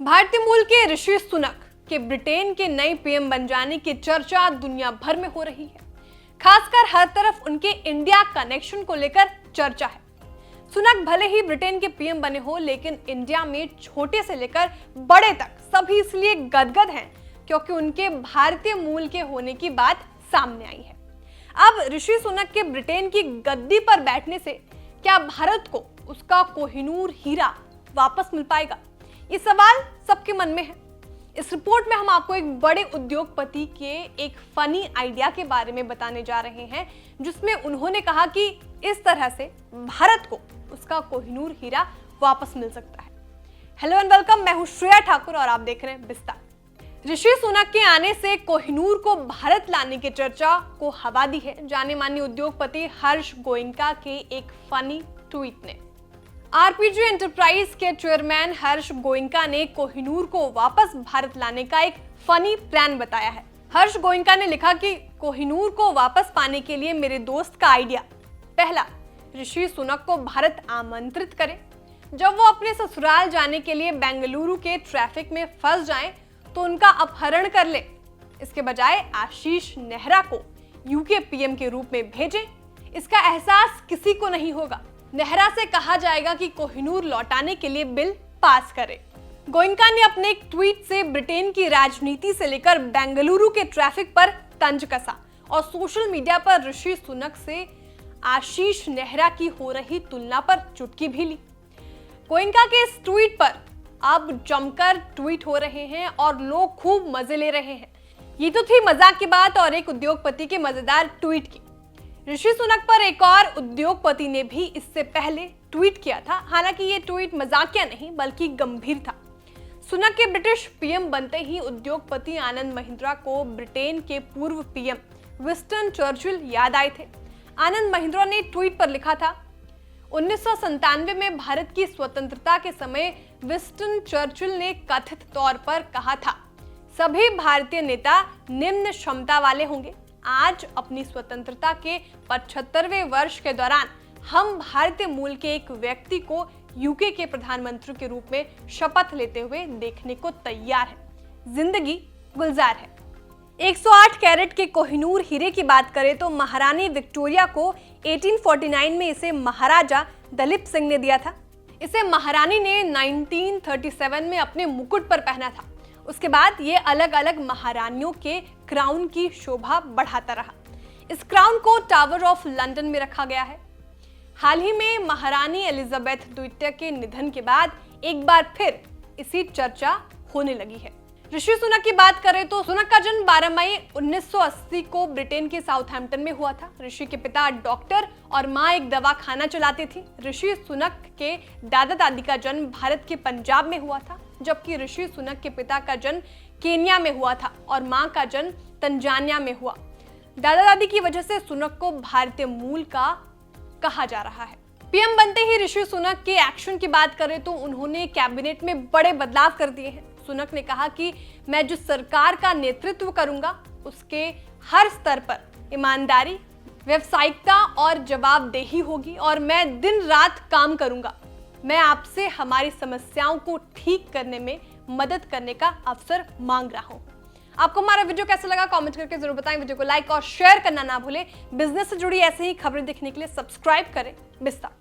भारतीय मूल के ऋषि सुनक के ब्रिटेन के नए पीएम बन जाने की चर्चा दुनिया भर में हो रही है। खासकर हर तरफ उनके इंडिया कनेक्शन को लेकर चर्चा है। सुनक भले ही ब्रिटेन के पीएम बने हो, लेकिन इंडिया में छोटे से लेकर बड़े तक सभी इसलिए गदगद हैं क्योंकि उनके भारतीय मूल के होने की बात सामने आई है। अब ऋषि सुनक के ब्रिटेन की गद्दी पर बैठने से क्या भारत को उसका कोहिनूर हीरा वापस मिल पाएगा? ये सवाल सबके मन में है। इस रिपोर्ट में हम आपको एक बड़े उद्योगपति के एक फनी आइडिया के बारे में बताने जा रहे हैं, जिसमें उन्होंने कहा कि इस तरह से भारत को उसका कोहिनूर हीरा वापस मिल सकता है। हेलो एंड वेलकम, मैं हूं श्रेया ठाकुर और आप देख रहे हैं विस्तार। ऋषि सुनक के आने से कोहिनूर को भारत लाने की चर्चा को हवा दी है जाने माने उद्योगपति हर्ष गोयनका के एक फनी ट्वीट ने। आरपीजी एंटरप्राइज के चेयरमैन हर्ष गोयनका ने कोहिनूर को वापस भारत लाने का एक फनी प्लान बताया है। हर्ष गोयनका ने लिखा कि कोहिनूर को वापस पाने के लिए मेरे दोस्त का आइडिया, पहला, ऋषि सुनक को भारत आमंत्रित करें। जब वो अपने ससुराल जाने के लिए बेंगलुरु के ट्रैफिक में फंस जाएं, तो उनका अपहरण कर ले। इसके बजाय आशीष नेहरा को यूके पीएम के रूप में भेजें। इसका एहसास किसी को नहीं होगा। नेहरा से कहा जाएगा कि कोहिनूर लौटाने के लिए बिल पास करे। गोयनका ने अपने एक ट्वीट से ब्रिटेन की राजनीति से लेकर बेंगलुरु के ट्रैफिक पर तंज कसा और सोशल मीडिया पर ऋषि सुनक से आशीष नेहरा की हो रही तुलना पर चुटकी भी ली। गोयनका के इस ट्वीट पर अब जमकर ट्वीट हो रहे हैं और लोग खूब मजे ले रहे हैं। ये तो थी मजाक की बात और एक उद्योगपति के मजेदार ट्वीट की। ऋषि सुनक पर एक और उद्योगपति ने भी इससे पहले ट्वीट किया था। हालांकि ये ट्वीट मजाकिया नहीं बल्कि गंभीर था। सुनक के ब्रिटिश पीएम बनते ही उद्योगपति आनंद महिंद्रा को ब्रिटेन के पूर्व पीएम विंस्टन चर्चिल याद आए थे। आनंद महिंद्रा ने ट्वीट पर लिखा था, 1997 में भारत की स्वतंत्रता के समय विंस्टन चर्चिल ने कथित तौर पर कहा था, सभी भारतीय नेता निम्न क्षमता वाले होंगे। आज अपनी स्वतंत्रता के 75वें वर्ष के दौरान हम भारतीय मूल के एक व्यक्ति को यूके के प्रधानमंत्री के रूप में शपथ लेते हुए देखने को तैयार हैं। जिंदगी गुलजार है। 108 कैरेट के कोहिनूर हीरे की बात करें तो महारानी विक्टोरिया को 1849 में इसे महाराजा दलीप सिंह ने दिया था। इसे महारानी ने 1937 में अपने मुकुट पर पहना था। उसके बाद ये अलग अलग महारानियों के क्राउन की शोभा बढ़ाता रहा। इस क्राउन को टावर ऑफ लंदन में रखा गया है। हाल ही में महारानी एलिजाबेथ द्वितीय के निधन के बाद एक बार फिर इसी चर्चा होने लगी है। ऋषि सुनक की बात करें तो सुनक का जन्म 12 मई 1980 को ब्रिटेन के साउथहैम्पटन में हुआ था। ऋषि के पिता डॉक्टर और मां एक दवाखाना चलाती थी। ऋषि सुनक के दादा दादी का जन्म भारत के पंजाब में हुआ था, जबकि ऋषि सुनक के पिता का जन्म केन्या में हुआ था और मां का जन्म तंजानिया में हुआ। दादा दादी की वजह से सुनक को भारतीय मूल का कहा जा रहा है। पीएम बनते ही ऋषि सुनक के एक्शन की बात करें तो उन्होंने कैबिनेट में बड़े बदलाव कर दिए हैं। सुनक ने कहा कि मैं जिस सरकार का नेतृत्व करूंगा उसके हर स्तर पर ईमानदारी, व्यावसायिकता और जवाबदेही होगी और मैं दिन रात काम करूंगा। मैं आपसे हमारी समस्याओं को ठीक करने में मदद करने का अवसर मांग रहा हूं। आपको हमारा वीडियो कैसा लगा कमेंट करके जरूर बताएं। वीडियो को लाइक और शेयर करना ना भूलें। बिजनेस से जुड़ी ऐसे ही खबरें देखने के लिए सब्सक्राइब करें विस्तार।